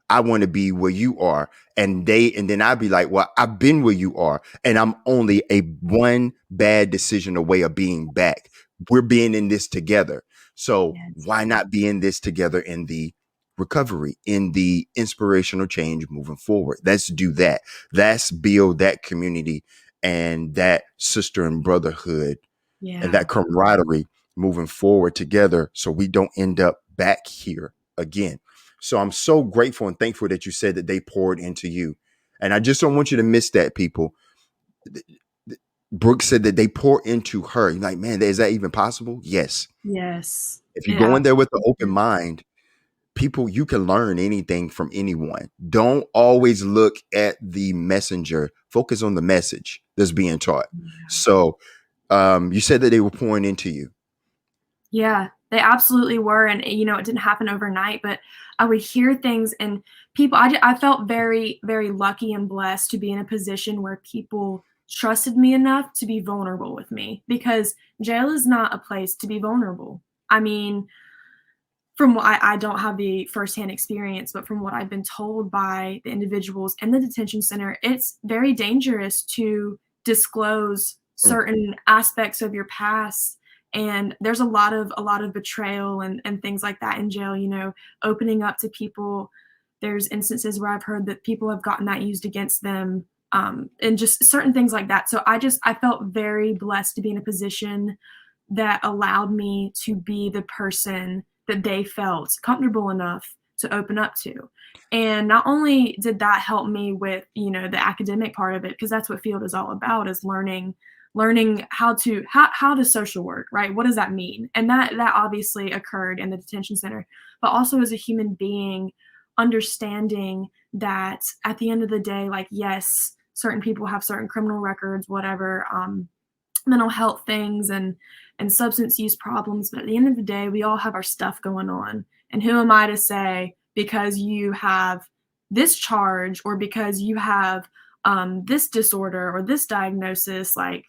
S1: I want to be where you are. And then I'd be like, well, I've been where you are, and I'm only a one bad decision away of being back. We're being in this together. So
S2: Yes.
S1: why not be in this together in the recovery, in the inspirational change moving forward? Let's do that. Let's build that community and that sister and brotherhood and
S2: Yeah.
S1: that camaraderie moving forward together so we don't end up back here again. So I'm so grateful and thankful that you said that they poured into you. And I just don't want you to miss that, people. Brooke said that they pour into her. You're like, man, is that even possible? Yes.
S2: Yes.
S1: If you
S2: It
S1: go in there with an
S2: absolutely
S1: open
S2: is.
S1: mind, people, you can learn anything from anyone. Don't always look at the messenger. Focus on the message that's being taught.
S2: Yeah.
S1: So you said that they were pouring into you.
S2: Yeah, they absolutely were, and, it didn't happen overnight, but I would hear things and people I felt very, very lucky and blessed to be in a position where people trusted me enough to be vulnerable with me, because jail is not a place to be vulnerable. I mean, from what I don't have the firsthand experience, but from what I've been told by the individuals in the detention center, it's very dangerous to disclose
S1: Mm,
S2: certain aspects of your past. And there's a lot of betrayal and things like that in jail, opening up to people. There's instances where I've heard that people have gotten that used against them, and just certain things like that. So I felt very blessed to be in a position that allowed me to be the person that they felt comfortable enough to open up to. And not only did that help me with, the academic part of it, because that's what field is all about, is learning how to social work, right? What does that mean? And that obviously occurred in the detention center, but also as a human being, understanding that at the end of the day, like, yes, certain people have certain criminal records, whatever, mental health things and substance use problems, but at the end of the day, we all have our stuff going on. And who am I to say, because you have this charge or because you have this disorder or this diagnosis, like,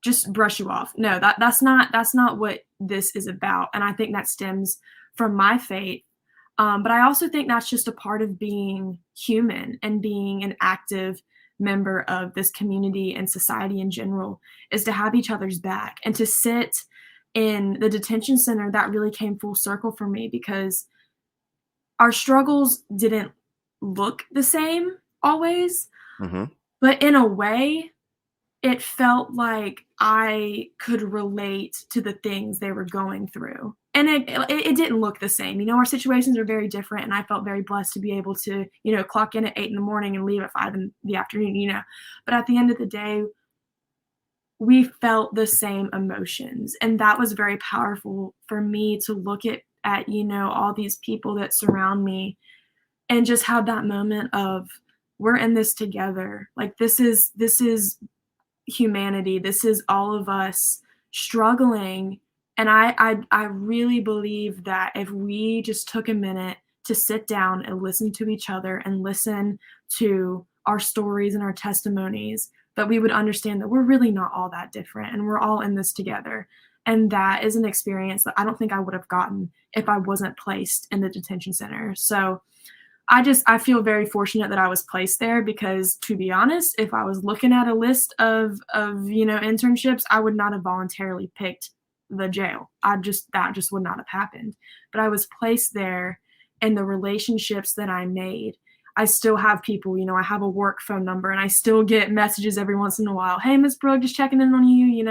S2: just brush you off? No, that's not what this is about. And I think that stems from my faith. But I also think that's just a part of being human and being an active member of this community and society in general, is to have each other's back and to sit in the detention center. That really came full circle for me, because our struggles didn't look the same always,
S1: mhm.
S2: but in a way, it felt like I could relate to the things they were going through. And it didn't look the same. Our situations are very different, and I felt very blessed to be able to, clock in at 8 in the morning and leave at 5 in the afternoon. But at the end of the day, we felt the same emotions, and that was very powerful for me to look at, all these people that surround me and just have that moment of, we're in this together. Like, this is humanity. This is all of us struggling. And I really believe that if we just took a minute to sit down and listen to each other and listen to our stories and our testimonies, that we would understand that we're really not all that different and we're all in this together. And that is an experience that I don't think I would have gotten if I wasn't placed in the detention center. So I feel very fortunate that I was placed there, because, to be honest, if I was looking at a list of internships, I would not have voluntarily picked the jail. That just would not have happened. But I was placed there, and the relationships that I made, I still have people, I have a work phone number, and I still get messages every once in a while. Hey, Miss Brooke, just checking in on you.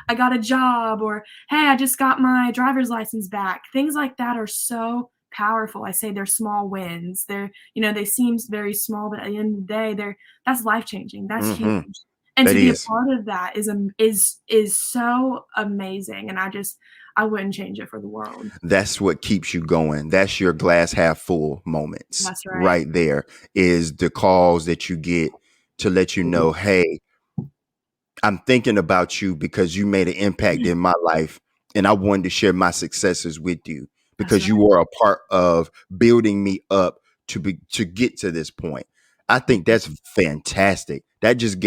S2: I got a job, or hey, I just got my driver's license back. Things like that are so powerful. I say they're small wins. They seem very small, but at the end of the day, that's life changing. That's
S1: Mhm.
S2: huge. And
S1: That
S2: to be a
S1: is.
S2: part of that is so amazing. And I wouldn't change it for the world.
S1: That's what keeps you going. That's your glass half full moments
S2: That's right.
S1: right there, is the calls that you get to let you know, hey, I'm thinking about you because you made an impact in my life and I wanted to share my successes with you.
S2: That's
S1: because you
S2: right.
S1: were a part of building me up to get to this point. I think that's fantastic. That just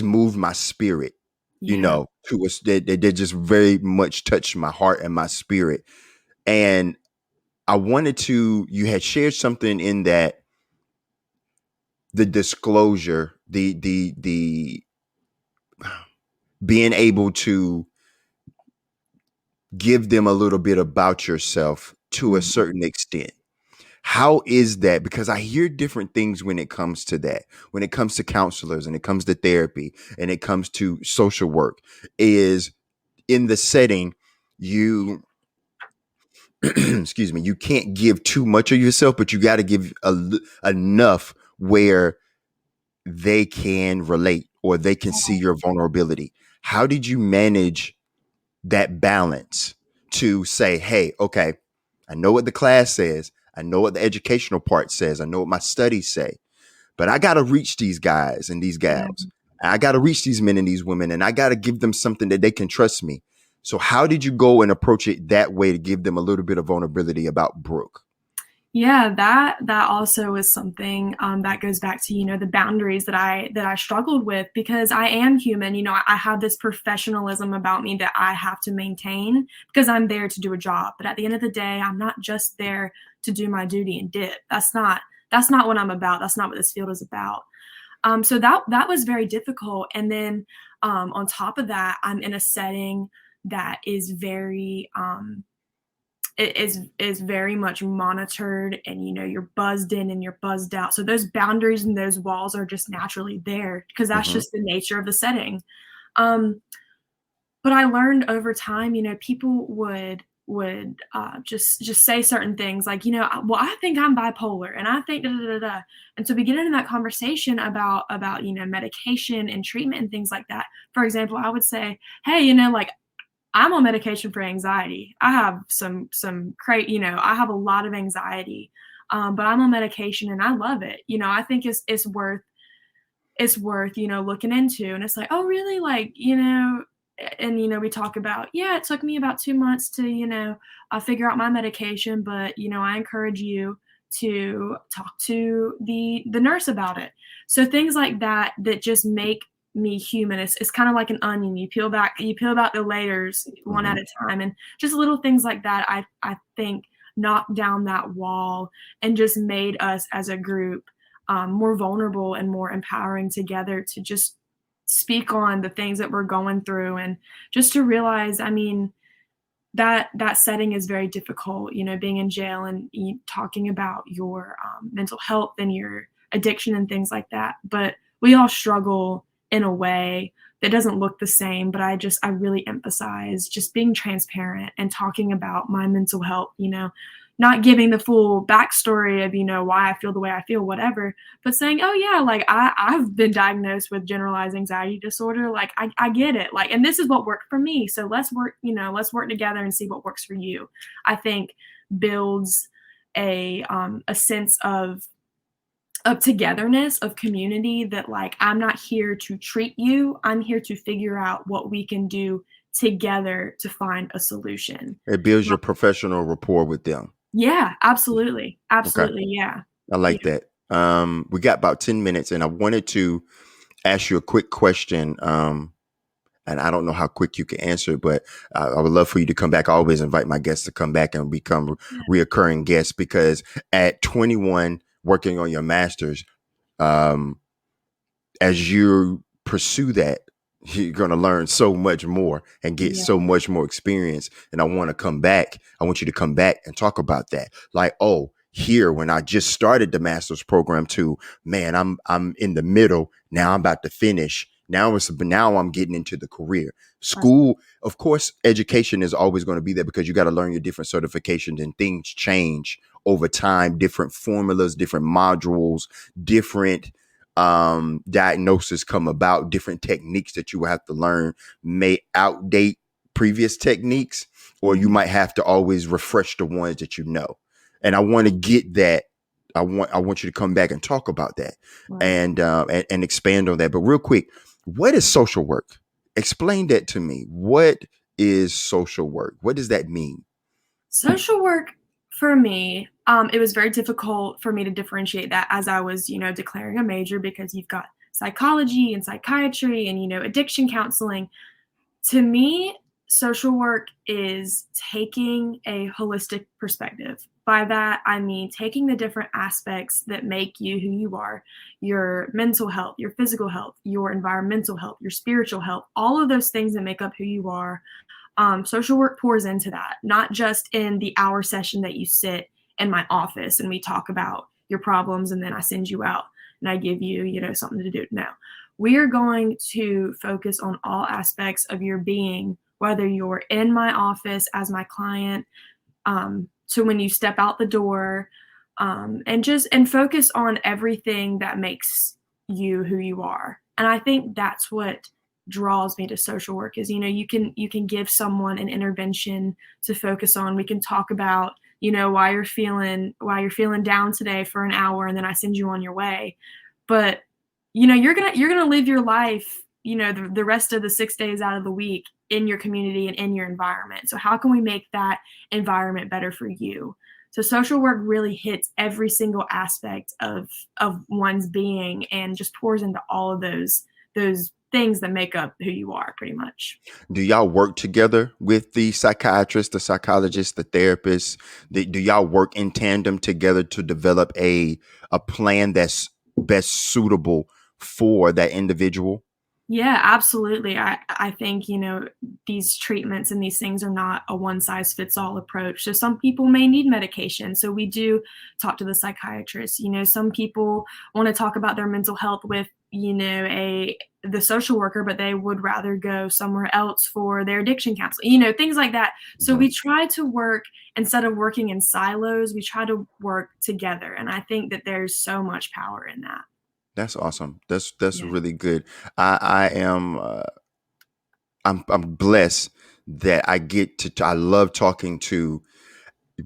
S1: moved my spirit,
S2: Yeah.
S1: to us that just very much touched my heart and my spirit. And I wanted to, you had shared something in that, the disclosure, the being able to give them a little bit about yourself to a
S2: Mhm.
S1: certain extent. How is that? Because I hear different things when it comes to that, when it comes to counselors and it comes to therapy and it comes to social work, is in the setting, you excuse me, you can't give too much of yourself, but you got to give enough where they can relate or they can see your vulnerability. How did you manage that balance to say, hey, okay, I know what the class says, I know what the educational part says, I know what my studies say, but I got to reach these guys and these
S2: Yeah.
S1: gals. I got to reach these men and these women, and I got to give them something that they can trust me. So, how did you go and approach it that way to give them a little bit of vulnerability about Brooke?
S2: Yeah, that also is something, that goes back to, the boundaries that I struggled with because I am human, I have this professionalism about me that I have to maintain because I'm there to do a job, but at the end of the day, I'm not just there to do my duty and dip. That's not what I'm about, that's not what this field is about. So that was very difficult, and then, on top of that, I'm in a setting that is very, it is very much monitored and you're buzzed in and you're buzzed out, so those boundaries and those walls are just naturally there because that's
S1: Mm-hmm.
S2: just the nature of the setting. um, but I learned over time, people would just say certain things like, well, I think I'm bipolar and I think da da da da. And so we get into that conversation about medication and treatment and things like that. For example, I would say, hey, like I'm on medication for anxiety. I have I have a lot of anxiety, but I'm on medication and I love it. I think it's worth looking into. And it's like, oh, really? Like, and we talk about, yeah, it took me about 2 months to figure out my medication, but I encourage you to talk to the nurse about it. So things like that that just make me human. It's kind of like an onion. You peel back the layers one
S1: Mm-hmm.
S2: at a time, and just little things like that. I think knocked down that wall and just made us as a group, more vulnerable and more empowering together to just speak on the things that we're going through, and just to realize, I mean, that setting is very difficult, being in jail and talking about your, mental health and your addiction and things like that. But we all struggle in a way that doesn't look the same. But I really emphasize just being transparent and talking about my mental health, not giving the full backstory of, why I feel the way I feel, whatever, but saying, oh yeah, like I've been diagnosed with generalized anxiety disorder. Like I get it. Like, and this is what worked for me. So let's work together and see what works for you. I think builds a sense of togetherness, of community, that like I'm not here to treat you. I'm here to figure out what we can do together to find a solution.
S1: It builds your professional rapport with them.
S2: Yeah, absolutely.
S1: Okay.
S2: Absolutely, yeah.
S1: I
S2: Yeah.
S1: like that. We got about 10 minutes and I wanted to ask you a quick question. And I don't know how quick you can answer it, but I would love for you to come back. I always invite my guests to come back and become reoccurring guests because at 21, working on your master's, um, as you pursue that, you're going to learn so much more and get
S2: Yeah.
S1: so much more experience. And I want to come back. I want you to come back and talk about that. Like, oh, here when I just started the master's program too, man, I'm in the middle. Now I'm about to finish. Now I'm getting into the career.
S2: That's
S1: School, of course, education is always going to be there because you got to learn your different certifications and things change over time, different formulas, different modules, different diagnosis come about, different techniques that you will have to learn may outdate previous techniques, or you
S2: mhm,
S1: might have to always refresh the ones that you know. And I want to get that. I want you to come back and talk about that
S2: right.
S1: and expand on that. But real quick, what is social work? Explain that to me. What is social work? What does that mean?
S2: Social work for me, it was very difficult for me to differentiate that as I was, declaring a major because you've got psychology and psychiatry and, addiction counseling. To me, social work is taking a holistic perspective. By that, I mean taking the different aspects that make you who you are, your mental health, your physical health, your environmental health, your spiritual health, all of those things that make up who you are. Social work pours into that, not just in the hour session that you sit in my office and we talk about your problems and then I send you out and I give you, something to do. No, we are going to focus on all aspects of your being, whether you're in my office as my client, to when you step out the door, and focus on everything that makes you who you are. And I think that's what draws me to social work is, you can give someone an intervention to focus on. We can talk about, why you're feeling down today for an hour and then I send you on your way. But you're gonna live your life, the rest of the 6 days out of the week in your community and in your environment. So how can we make that environment better for you? So social work really hits every single aspect of one's being and just pours into all of those things that make up who you are, pretty much.
S1: Do y'all work together with the psychiatrist, the psychologist, the therapist? Do y'all work in tandem together to develop a plan that's best suitable for that individual?
S2: Yeah, absolutely. I think, these treatments and these things are not a one size fits all approach. So some people may need medication. So we do talk to the psychiatrist. Some people want to talk about their mental health with, a the social worker, but they would rather go somewhere else for their addiction counseling, things like that. So
S1: Mhm.
S2: we try to work instead of working in silos, we try to work together. And I think that there's so much power in that.
S1: That's awesome. That's
S2: Yeah.
S1: really good. I am I'm blessed that I get to. I love talking to.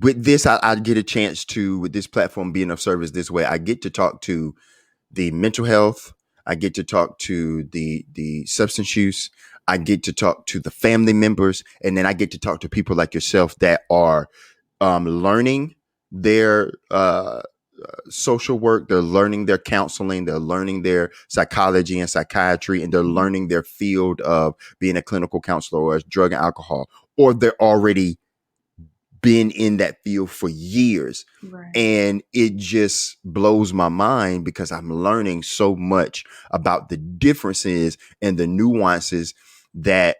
S1: With this, I get a chance to, with this platform being of service this way, I get to talk to the mental health. I get to talk to the substance use. I get to talk to the family members, and then I get to talk to people like yourself that are learning their social work. They're learning their counseling. They're learning their psychology and psychiatry, and they're
S2: Mhm.
S1: learning their field of being a clinical counselor or drug and alcohol, or they're already been in that field for years.
S2: Right.
S1: And it just blows my mind because I'm learning so much about the differences and the nuances that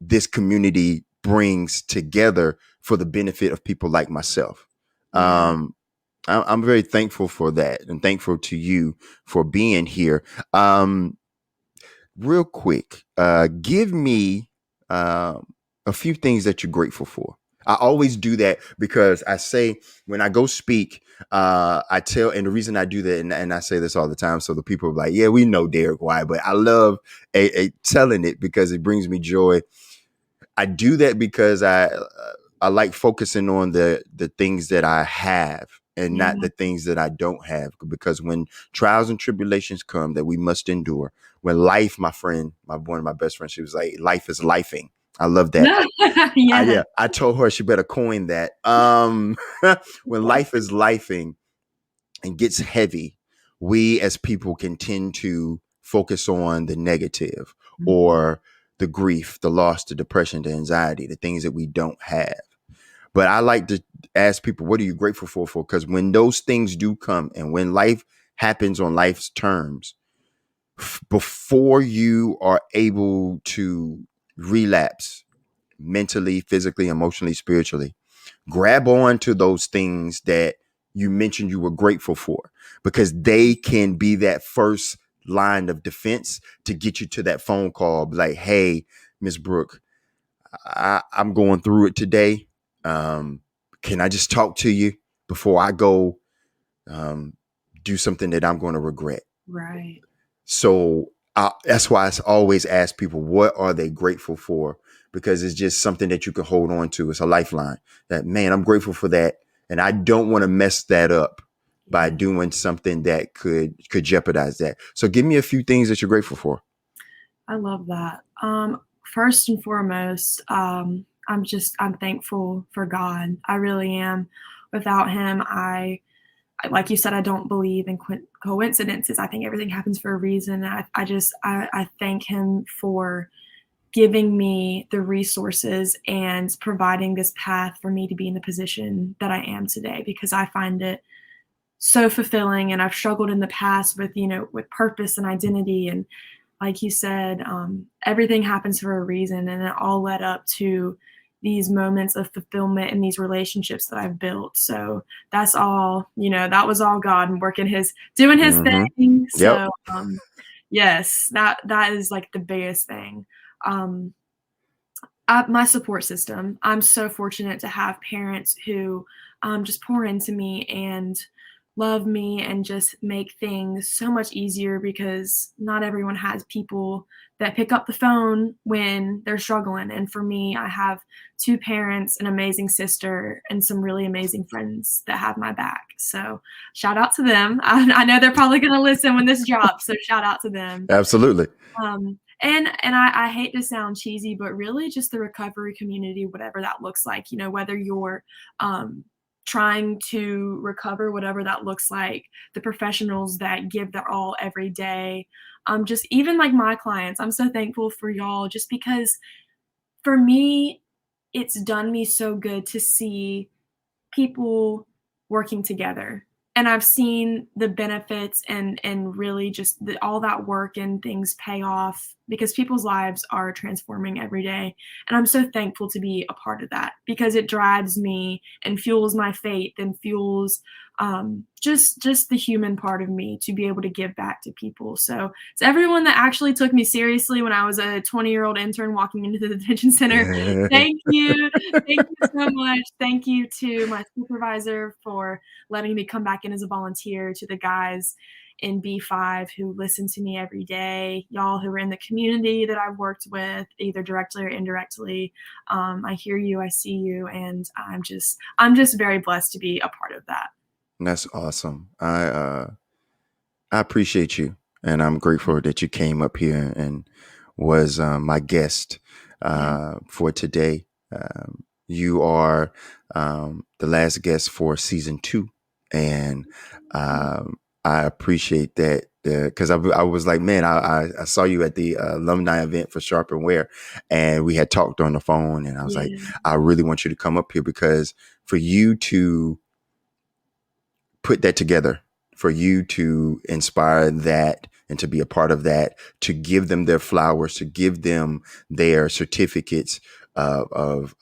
S1: this community brings together for the benefit of people like myself.
S2: Yeah.
S1: Um, I'm very thankful for that and thankful to you for being here. Um, Real quick, give me a few things that you're grateful for. I always do that because I say when I go speak, I tell, and the reason I do that, and I say this all the time, so the people are like, yeah, we know Derek why, but I love telling it because it brings me joy. I do that because I like focusing on the things that I have and not
S2: Yeah.
S1: the things that I don't have. Because when trials and tribulations come that we must endure, when life, my friend, my one of my best friends, she was like, "Life is lifing." I love that.
S2: Yeah.
S1: Yeah, I told her she better coin that. When life is lifing and gets heavy, we as people can tend to focus on the negative
S2: Mhm.
S1: or the grief, the loss, the depression, the anxiety, the things that we don't have. But I like to ask people, what are you grateful for? Because when those things do come and when life happens on life's terms, before you are able to relapse mentally, physically, emotionally, spiritually, grab on to those things that you mentioned you were grateful for, because they can be that first line of defense to get you to that phone call like, hey, Miss Brooke, I'm going through it today. um, can I just talk to you before I go um, do something that I'm going to regret?
S2: Right.
S1: So that's why I always ask people, what are they grateful for? Because it's just something that you can hold on to. It's a lifeline that, man, I'm grateful for that. And I don't want to mess that up by
S2: Yeah.
S1: doing something that could jeopardize that. So give me a few things that you're grateful for.
S2: I love that. First and foremost, I'm thankful for God. I really am. Without him, like you said, I don't believe in coincidences. I think everything happens for a reason. I thank him for giving me the resources and providing this path for me to be in the position that I am today, because I find it so fulfilling. And I've struggled in the past with, with purpose and identity. And like you said, everything happens for a reason. And it all led up to these moments of fulfillment and these relationships that I've built. So that's all, that was all God and doing his
S1: Mm-hmm.
S2: thing.
S1: Yep.
S2: So, yes, that is like the biggest thing. Um, my support system. I'm so fortunate to have parents who just pour into me and love me and just make things so much easier, because not everyone has people that pick up the phone when they're struggling. And for me, I have two parents, an amazing sister, and some really amazing friends that have my back. So shout out to them. I know they're probably going to listen when this drops. So shout out to them.
S1: Absolutely.
S2: And I hate to sound cheesy, but really just the recovery community, whatever that looks like, whether you're trying to recover, whatever that looks like, the professionals that give their all every day, just even like my clients, I'm so thankful for y'all, just because for me, it's done me so good to see people working together. And I've seen the benefits and really just all that work and things pay off, because people's lives are transforming every day. And I'm so thankful to be a part of that, because it drives me and fuels my faith and fuels just the human part of me to be able to give back to people. So it's everyone that actually took me seriously when I was a 20-year-old intern walking into the detention center. Thank you. Thank you so much. Thank you to my supervisor for letting me come back in as a volunteer, to the guys in B5 who listen to me every day, y'all who are in the community that I've worked with, either directly or indirectly. I hear you, I see you, and I'm just very blessed to be a part of that.
S1: That's awesome. I appreciate you, and I'm grateful that you came up here and was my guest
S2: Yeah.
S1: for today. You are the last guest for season 2, and I appreciate that, because I was like, man, I saw you at the alumni event for Sharp and Wear, and we had talked on the phone, and I was like,
S2: Yeah.
S1: I really want you to come up here, because for you to put that together, for you to inspire that and to be a part of that, to give them their flowers, to give them their certificates of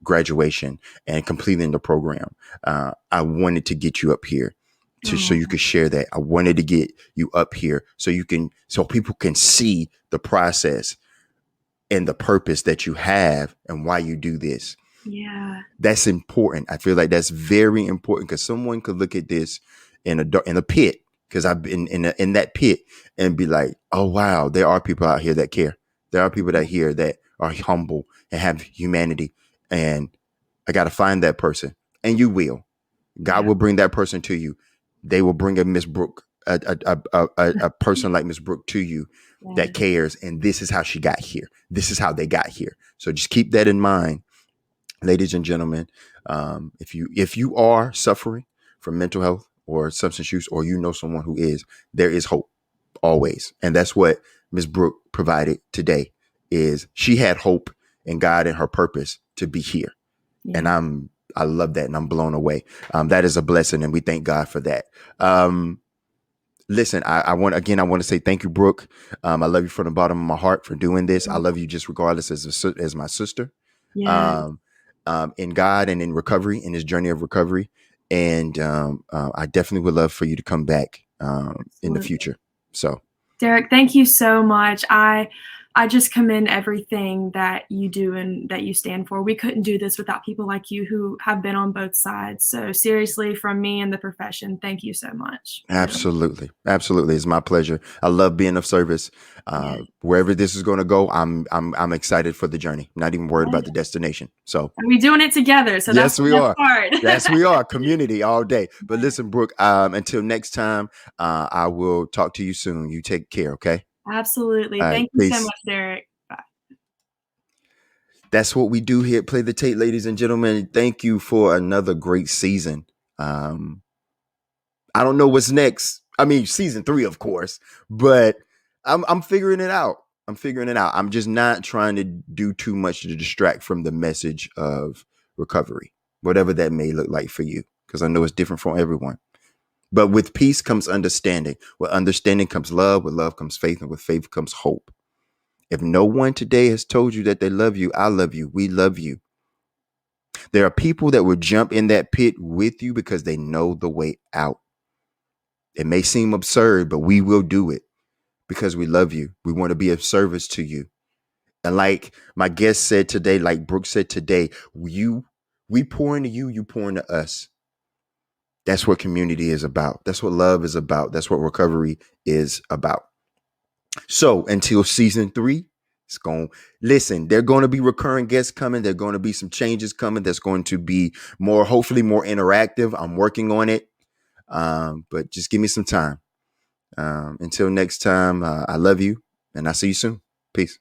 S1: graduation and completing the program. I wanted to get you up here so you
S2: Oh,
S1: could share that. I wanted to get you up here so people can see the process and the purpose that you have and why you do this.
S2: yeah.
S1: That's important. I feel like that's very important, because someone could look at this in a pit, because I've been in that pit, and be like, oh wow, there are people out here that care. There are people out here that are humble and have humanity, and I got to find that person, and you will. God
S2: Yeah.
S1: will bring that person to you. They will bring a Miss Brooke, a person like Miss Brooke to you
S2: Yeah.
S1: that cares, and this is how she got here. This is how they got here. So just keep that in mind, ladies and gentlemen. If you are suffering from mental health or substance use, or you know someone who is, there is hope always, and that's what Ms. Brooke provided today. Is she had hope in God and her purpose to be here, and
S2: Yeah.
S1: I love that, and I'm blown away. That is a blessing, and we thank God for that. Listen, I want to say thank you, Brooke. I love you from the bottom of my heart for doing this. I love you just regardless, as my sister,
S2: Yeah.
S1: um, in God and in recovery, in this journey of recovery. And I definitely would love for you to come back in the
S2: Absolutely.
S1: future. So
S2: Derek, thank you so much. I just commend everything that you do and that you stand for. We couldn't do this without people like you who have been on both sides. So seriously, from me and the profession, thank you so much. Really.
S1: absolutely, absolutely, it's my pleasure. I love being of service.
S2: Yeah.
S1: Wherever this is going to go, I'm excited for the journey. Not even worried about the destination. So
S2: And we're doing it together. So that's
S1: yes,
S2: the
S1: we
S2: best
S1: are. Yes,
S2: part.
S1: we are. Community all day. But listen, Brooke, until next time, I will talk to you soon. You take care, okay?
S2: Absolutely.
S1: All right.
S2: Thank you so
S1: Peace.
S2: much, Derek. Bye.
S1: That's what we do here at Play the Tape, ladies and gentlemen. Thank you for another great season. I don't know what's next. I mean, season 3, of course, but I'm figuring it out. I'm figuring it out. I'm just not trying to do too much to distract from the message of recovery, whatever that may look like for you, because I know it's different for everyone. But with peace comes understanding. With understanding comes love. With love comes faith. And with faith comes hope. If no one today has told you that they love you, I love you. We love you. There are people that will jump in that pit with you because they know the way out. It may seem absurd, but we will do it because we love you. We want to be of service to you. And like my guest said today, like Brooke said today, we pour into you, you pour into us. That's what community is about. That's what love is about. That's what recovery is about. So until season 3, it's going listen, there are going to be recurring guests coming. There are going to be some changes coming. That's going to be more, hopefully more interactive. I'm working on it. But just give me some time. Until next time, I love you and I'll see you soon. Peace.